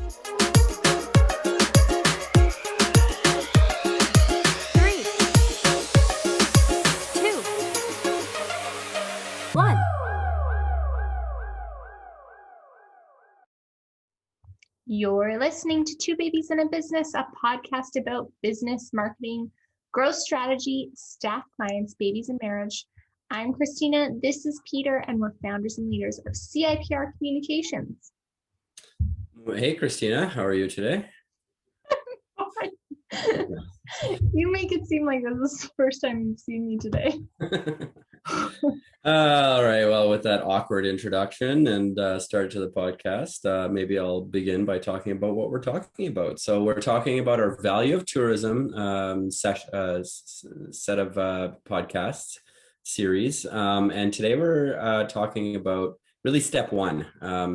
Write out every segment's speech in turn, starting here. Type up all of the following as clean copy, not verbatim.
Three, two, one. You're listening to Two Babies in a Business, a podcast about business, marketing, growth strategy, staff, clients, babies, and marriage. I'm Christina. This is Peter, and we're founders and leaders of CIPR Communications. Hey, Christina, how are you today? You make it seem like this is the first time you've seen me today. All right, well, with that awkward introduction and start to the podcast, maybe I'll begin by talking about what we're talking about. So we're talking about our Value of Tourism set of podcasts series. And today we're talking about really step one.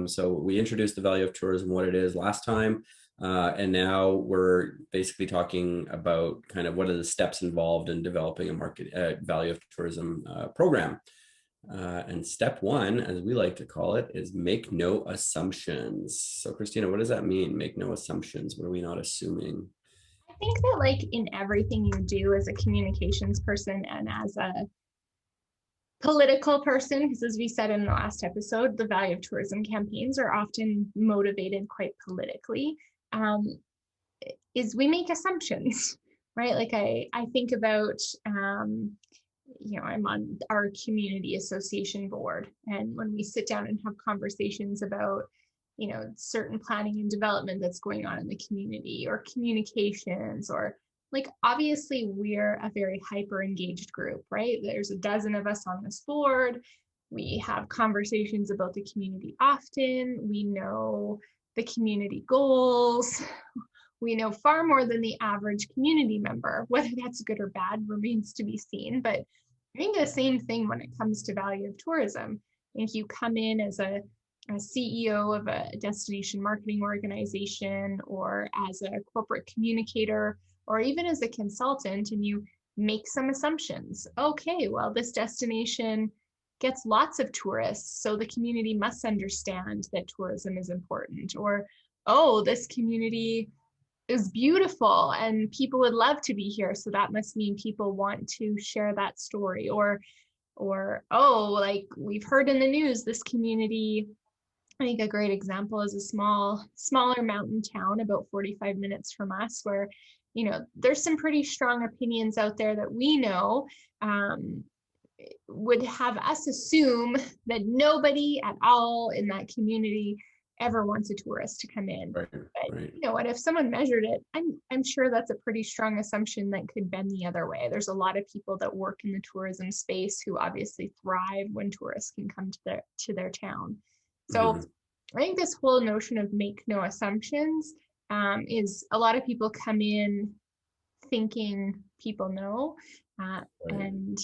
So we introduced the Value of Tourism, what it is last time. And now we're basically talking about kind of what are the steps involved in developing a market value of tourism program. And step one, as we like to call it, is make no assumptions. So Christina, what does that mean? Make no assumptions. What are we not assuming? I think that like in everything you do as a communications person and as a political person, because as we said in the last episode, the Value of Tourism campaigns are often motivated quite politically. Is we make assumptions, right? Like I think about, I'm on our community association board, and when we sit down and have conversations about, certain planning and development that's going on in the community or communications, or like, obviously we're a very hyper engaged group, right? There's a dozen of us on this board. We have conversations about the community often. We know the community goals. We know far more than the average community member. Whether that's good or bad remains to be seen. But I think the same thing when it comes to value of tourism. If you come in as a CEO of a destination marketing organization, or as a corporate communicator, or even as a consultant, and you make some assumptions. Okay, well, this destination gets lots of tourists, so the community must understand that tourism is important. Or, oh, this community is beautiful and people would love to be here, so that must mean people want to share that story. Or oh, like we've heard in the news, this community, I think a great example is a smaller mountain town about 45 minutes from us, where there's some pretty strong opinions out there that we know would have us assume that nobody at all in that community ever wants a tourist to come in. Right, but right. you know what, if someone measured it, I'm sure that's a pretty strong assumption that could bend the other way. There's a lot of people that work in the tourism space who obviously thrive when tourists can come to their town. So I think this whole notion of make no assumptions is, a lot of people come in thinking people know, and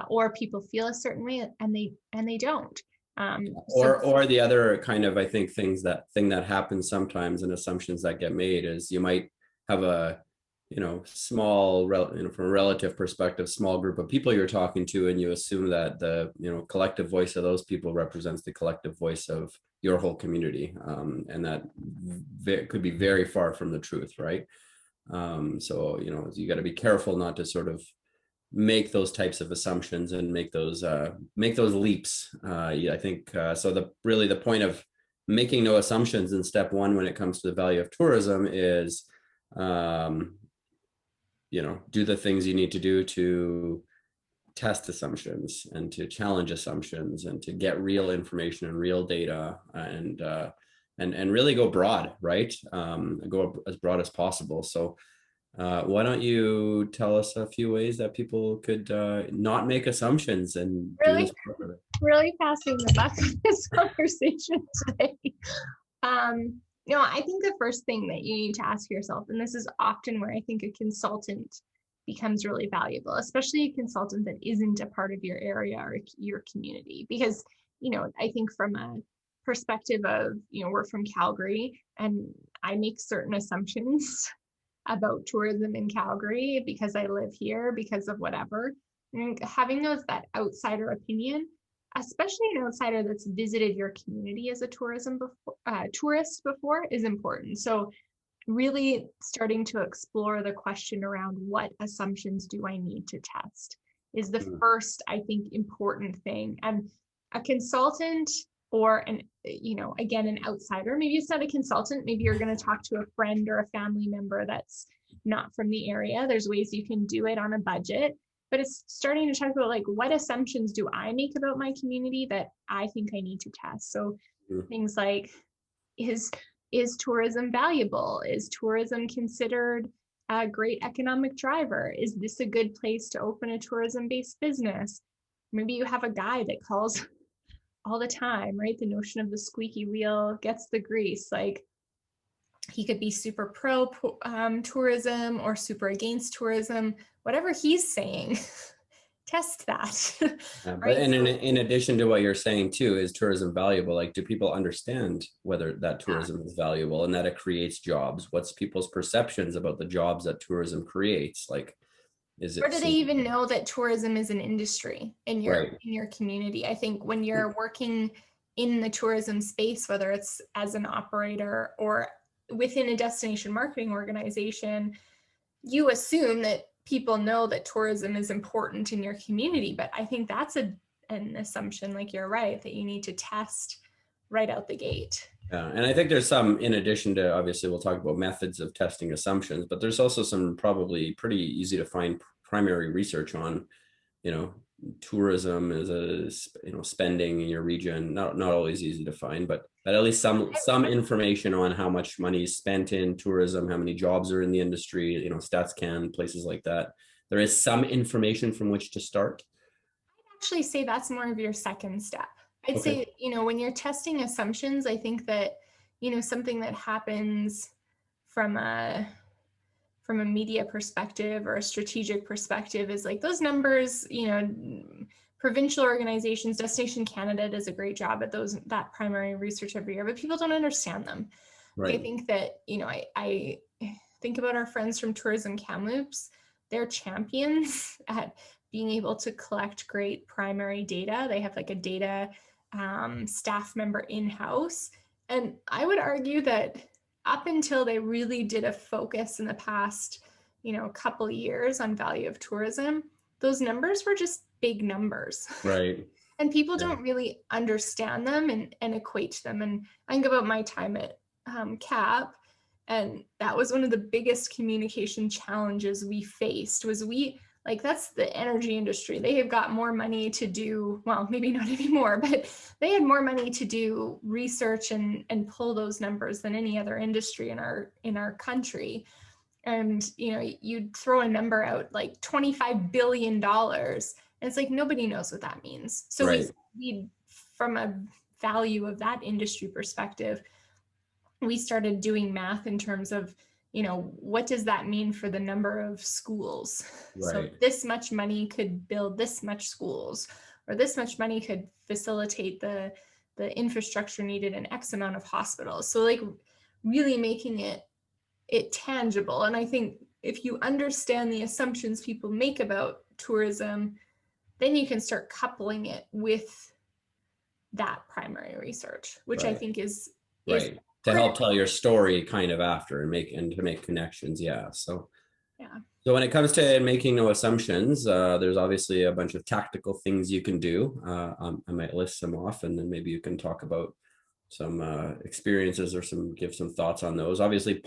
or people feel a certain way, and they don't. Or the other kind of, I think, thing that happens sometimes, and assumptions that get made, is you might have a small, from a relative perspective, small group of people you're talking to, and you assume that the collective voice of those people represents the collective voice of your whole community, and that could be very far from the truth, right? So you got to be careful not to sort of make those types of assumptions and make those leaps. I think so. The point of making no assumptions in step one when it comes to the value of tourism is, do the things you need to do to test assumptions and to challenge assumptions and to get real information and real data, and really go broad, right? Go as broad as possible. So why don't you tell us a few ways that people could not make assumptions and really passing the buck in this conversation today. I think the first thing that you need to ask yourself, and this is often where I think a consultant becomes really valuable, especially a consultant that isn't a part of your area or your community, because I think from a perspective of we're from Calgary, and I make certain assumptions about tourism in Calgary because I live here, because of whatever. And having that outsider opinion, especially an outsider that's visited your community as a tourist before is important. So really starting to explore the question around what assumptions do I need to test is the first, I think, important thing. And a consultant or again, an outsider, maybe it's not a consultant, maybe you're going to talk to a friend or a family member that's not from the area. There's ways you can do it on a budget, but it's starting to talk about like, what assumptions do I make about my community that I think I need to test? So things like, is tourism valuable? Is tourism considered a great economic driver? Is this a good place to open a tourism-based business? Maybe you have a guy that calls all the time, right? The notion of the squeaky wheel gets the grease. Like, he could be super pro tourism or super against tourism, whatever he's saying. Test that. But right? and in addition to what you're saying too, is tourism valuable? Like, do people understand whether that tourism is valuable and that it creates jobs? What's people's perceptions about the jobs that tourism creates? Like, is it? Or do they even know that tourism is an industry in your community? I think when you're working in the tourism space, whether it's as an operator or within a destination marketing organization, you assume that people know that tourism is important in your community. But I think that's an assumption, like you're right, that you need to test right out the gate. Yeah, and I think there's some, in addition to, obviously we'll talk about methods of testing assumptions, but there's also some probably pretty easy to find primary research on, tourism as a, spending in your region. Not always easy to find, but at least some information on how much money is spent in tourism, how many jobs are in the industry, StatsCan, places like that. There is some information from which to start. I'd actually say that's more of your second step. I'd say, when you're testing assumptions, I think that, something that happens from a media perspective or a strategic perspective is like those numbers, provincial organizations, Destination Canada does a great job at that primary research every year, but people don't understand them. Right. I think that, I think about our friends from Tourism Kamloops, they're champions at being able to collect great primary data. They have like a data staff member in-house. And I would argue that up until they really did a focus in the past, couple of years on value of tourism, those numbers were just big numbers. Right. And people don't really understand them and equate them. And I think about my time at CAP, and that was one of the biggest communication challenges we faced was that's the energy industry. They have got more money to do, well, maybe not anymore, but they had more money to do research and pull those numbers than any other industry in our country. And, you'd throw a number out like $25 billion. And it's like, nobody knows what that means. So right. we from a value of that industry perspective, we started doing math in terms of, what does that mean for the number of schools? Right. So this much money could build this much schools, or this much money could facilitate the infrastructure needed in X amount of hospitals. So like really making it tangible. And I think if you understand the assumptions people make about tourism, then you can start coupling it with that primary research, which right. I think is right. To help tell your story kind of after and to make connections. Yeah. So So when it comes to making no assumptions, there's obviously a bunch of tactical things you can do. I might list some off, and then maybe you can talk about some experiences or give some thoughts on those. Obviously,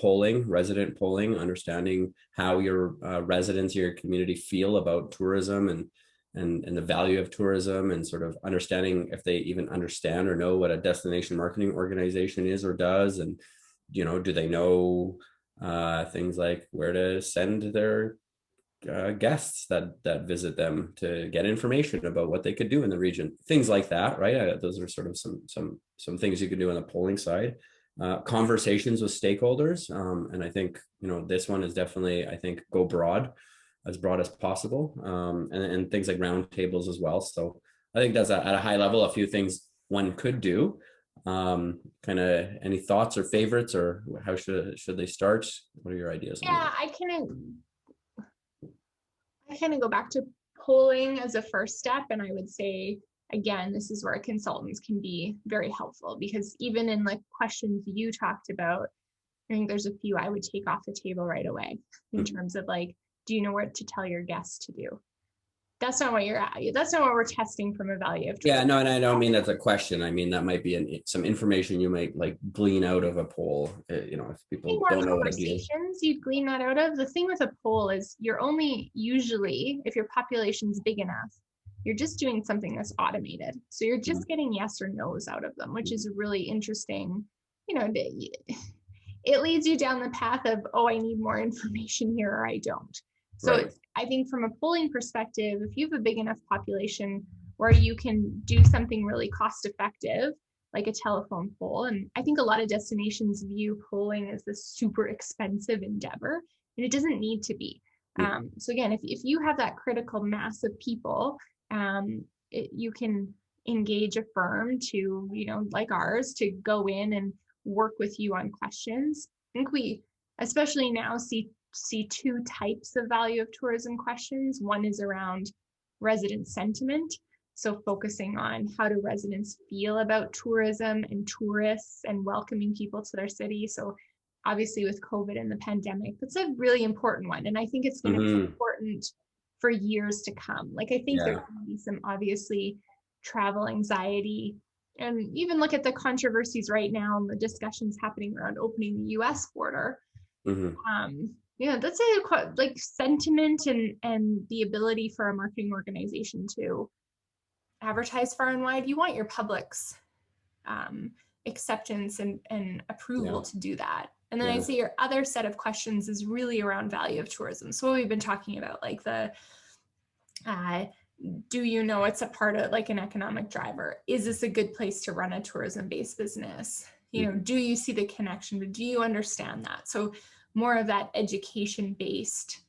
resident polling, understanding how your residents, your community feel about tourism and the value of tourism, and sort of understanding if they even understand or know what a destination marketing organization is or does, and do they know things like where to send their guests that visit them to get information about what they could do in the region, things like that, right? Those are sort of some things you can do on the polling side. Conversations with stakeholders, and I think this one is definitely, I think, go as broad as possible, and things like roundtables as well. So I think that's at a high level a few things one could do. Kind of any thoughts or favorites, or how should they start? What are your ideas? Yeah, I kind of go back to polling as a first step, and I would say again, this is where consultants can be very helpful, because even in like questions you talked about, I think there's a few I would take off the table right away in terms of like, do you know what to tell your guests to do? That's not what you're at. That's not what we're testing from a value of tourism. Yeah, no, and I don't mean that's a question. I mean, that might be some information you might like glean out of a poll, if people don't know what it is. Conversations you'd glean that out of. The thing with a poll is you're only usually, if your population's big enough, you're just doing something that's automated. So you're just getting yes or no's out of them, which is really interesting. It leads you down the path of, oh, I need more information here, or I don't. So Right. I think from a polling perspective, if you have a big enough population where you can do something really cost effective, like a telephone poll, and I think a lot of destinations view polling as this super expensive endeavor, and it doesn't need to be. So again, if you have that critical mass of people, you can engage a firm to, like ours, to go in and work with you on questions. I think we, especially now, see two types of value of tourism questions. One is around resident sentiment. So focusing on how do residents feel about tourism and tourists and welcoming people to their city. So obviously with COVID and the pandemic, that's a really important one. And I think it's going to be important for years to come. Like, I think there's going to be some obviously travel anxiety, and even look at the controversies right now and the discussions happening around opening the US border. That's like sentiment and the ability for a marketing organization to advertise far and wide. You want your public's acceptance and approval to do that. And then I'd say your other set of questions is really around value of tourism. So what we've been talking about, like do you know it's a part of like an economic driver? Is this a good place to run a tourism-based business? Do you see the connection? Do you understand that? So more of that education-based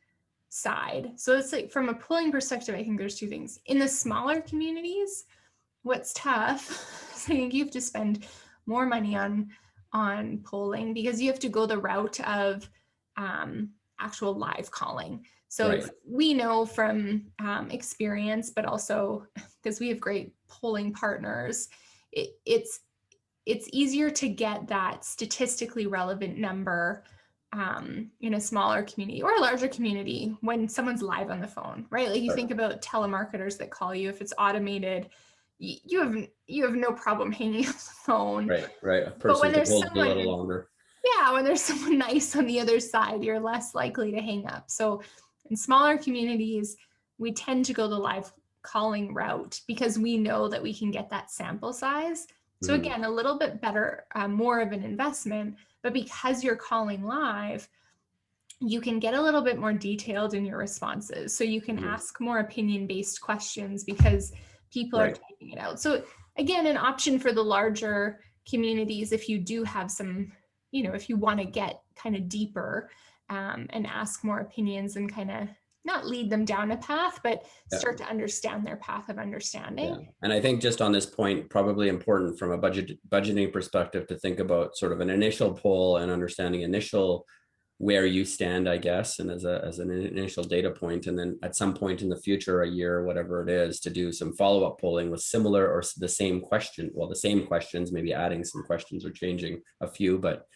side. So it's like, from a polling perspective, I think there's two things. In the smaller communities, what's tough is I think you have to spend more money on polling, because you have to go the route of actual live calling. So we know from experience, but also because we have great polling partners, it's easier to get that statistically relevant number in a smaller community or a larger community when someone's live on the phone, right? Like you think about telemarketers that call you. If it's automated, you have no problem hanging up the phone. Right. A person but when there's someone, a little longer. Yeah, when there's someone nice on the other side, you're less likely to hang up. So in smaller communities, we tend to go the live calling route because we know that we can get that sample size. So again, a little bit better, more of an investment, but because you're calling live, you can get a little bit more detailed in your responses. So you can ask more opinion-based questions because people are typing it out. So again, an option for the larger communities, if you do have some, if you want to get kind of deeper and ask more opinions and kind of not lead them down a path, but start to understand their path of understanding. Yeah. And I think just on this point, probably important from a budgeting perspective to think about sort of an initial poll and understanding initial where you stand, I guess, and as an initial data point, and then at some point in the future, a year, whatever it is, to do some follow-up polling with similar or the same question, the same questions, maybe adding some questions or changing a few, but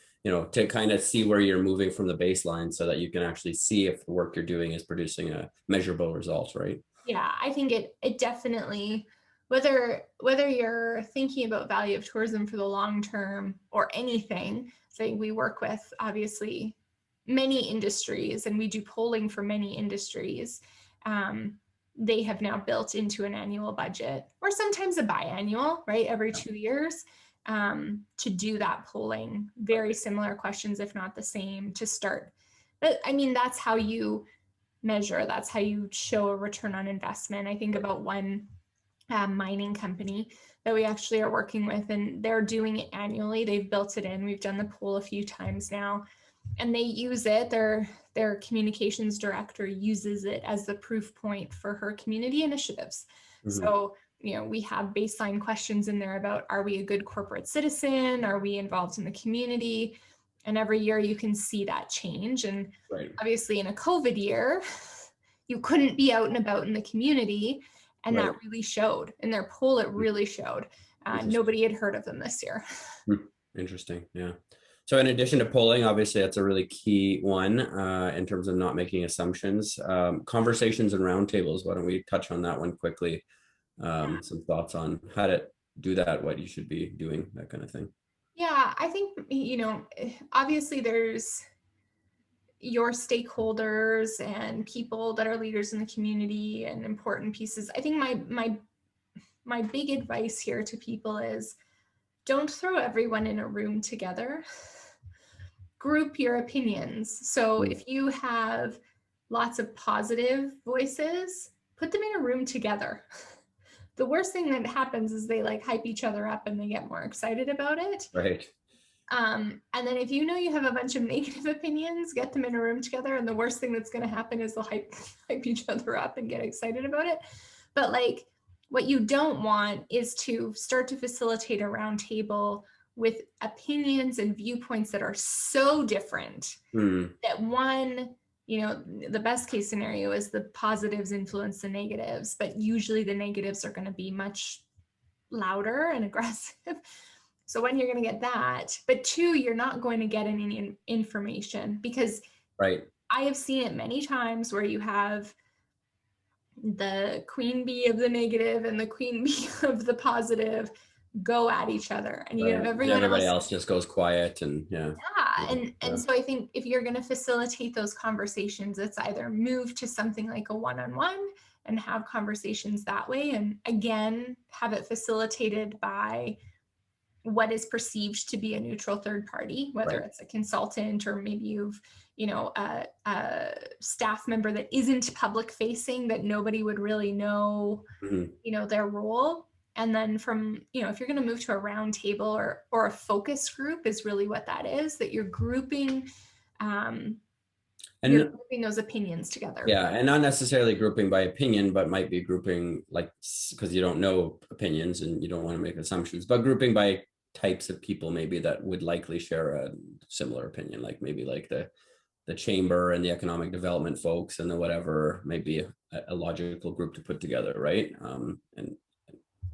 to kind of see where you're moving from the baseline so that you can actually see if the work you're doing is producing a measurable result, right? Yeah, I think it definitely, whether you're thinking about value of tourism for the long term or anything, so we work with obviously many industries and we do polling for many industries. They have now built into an annual budget or sometimes a biannual, right? Every 2 years. To do that polling, very similar questions, if not the same, to start. But I mean, that's how you measure, that's how you show a return on investment. I think about one mining company that we actually are working with, and they're doing it annually. They've built it in. We've done the poll a few times now, and they use it. Their communications director uses it as the proof point for her community initiatives. So we have baseline questions in there about, are we a good corporate citizen? Are we involved in the community? And every year you can see that change. And obviously in a COVID year, you couldn't be out and about in the community. And Right. that really showed in their poll. It really showed. Nobody had heard of them this year. Interesting. Yeah. So in addition to polling, obviously that's a really key one in terms of not making assumptions. Conversations and roundtables. Why don't we touch on that one quickly? Some thoughts on how to do that, what you should be doing, that kind of thing. Yeah, I think, obviously there's your stakeholders and people that are leaders in the community and important pieces. I think my big advice here to people is don't throw everyone in a room together. Group your opinions. So if you have lots of positive voices, put them in a room together. The worst thing that happens is they like hype each other up and they get more excited about it. Right. And then if you know you have a bunch of negative opinions, get them in a room together. And the worst thing that's going to happen is they'll hype each other up and get excited about it. But like what you don't want is to start to facilitate a roundtable with opinions and viewpoints that are so different that one, the best case scenario is the positives influence the negatives, but usually the negatives are going to be much louder and aggressive. So when you're going to get that, but two, you're not going to get any information because right. I have seen it many times where you have the queen bee of the negative and the queen bee of the positive go at each other, and you have everybody else just goes quiet and and so I think if you're going to facilitate those conversations, it's either move to something like a one-on-one and have conversations that way, and again have it facilitated by what is perceived to be a neutral third party, whether it's a consultant or maybe you've a staff member that isn't public facing, that nobody would really know their role. And then from, if you're going to move to a round table or a focus group is really what that is, that you're grouping those opinions together. Yeah, and not necessarily grouping by opinion, but might be grouping like, because you don't know opinions and you don't want to make assumptions, but grouping by types of people maybe that would likely share a similar opinion, like maybe like the chamber and the economic development folks and the whatever, maybe a logical group to put together, right? And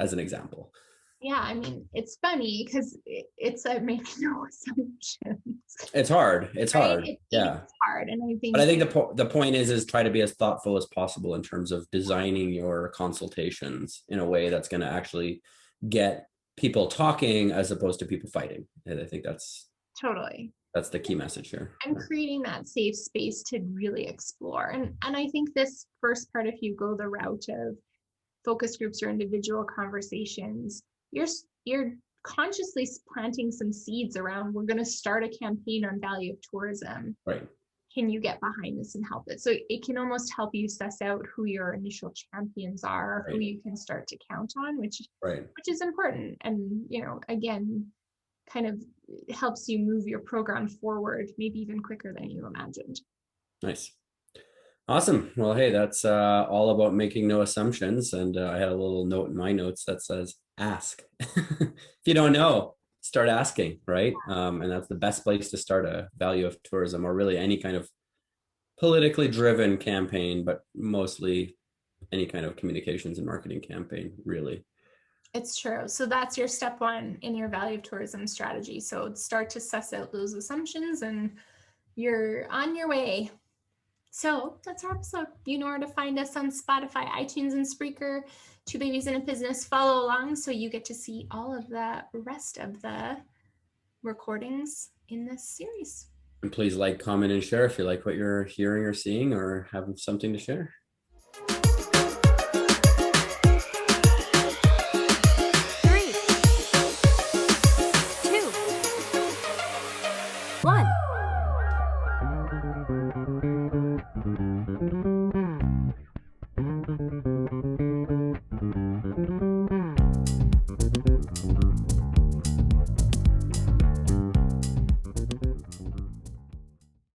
as an example. Yeah, I mean, it's funny because it's a make no assumptions. It's hard. It's right? hard. It's hard, and I think. But I think the point is try to be as thoughtful as possible in terms of designing your consultations in a way that's going to actually get people talking as opposed to people fighting. And I think that's the key message here. And creating that safe space to really explore. And I think this first part, if you go the route of focus groups or individual conversations, you're consciously planting some seeds around, we're going to start a campaign on value of tourism. Right. Can you get behind this and help it? So it can almost help you suss out who your initial champions are, who you can start to count on, which is important. And, again, kind of helps you move your program forward, maybe even quicker than you imagined. Nice. Awesome. Well, hey, that's all about making no assumptions. And I had a little note in my notes that says, ask. If you don't know, start asking, right? And that's the best place to start a value of tourism, or really any kind of politically driven campaign, but mostly any kind of communications and marketing campaign, really. It's true. So that's your step one in your value of tourism strategy. So start to suss out those assumptions and you're on your way. So that's our episode. You know where to find us on Spotify, iTunes, and Spreaker. Two Babies in a Business. Follow along so you get to see all of the rest of the recordings in this series. And please like, comment, and share if you like what you're hearing or seeing or have something to share. 3, 2, 1.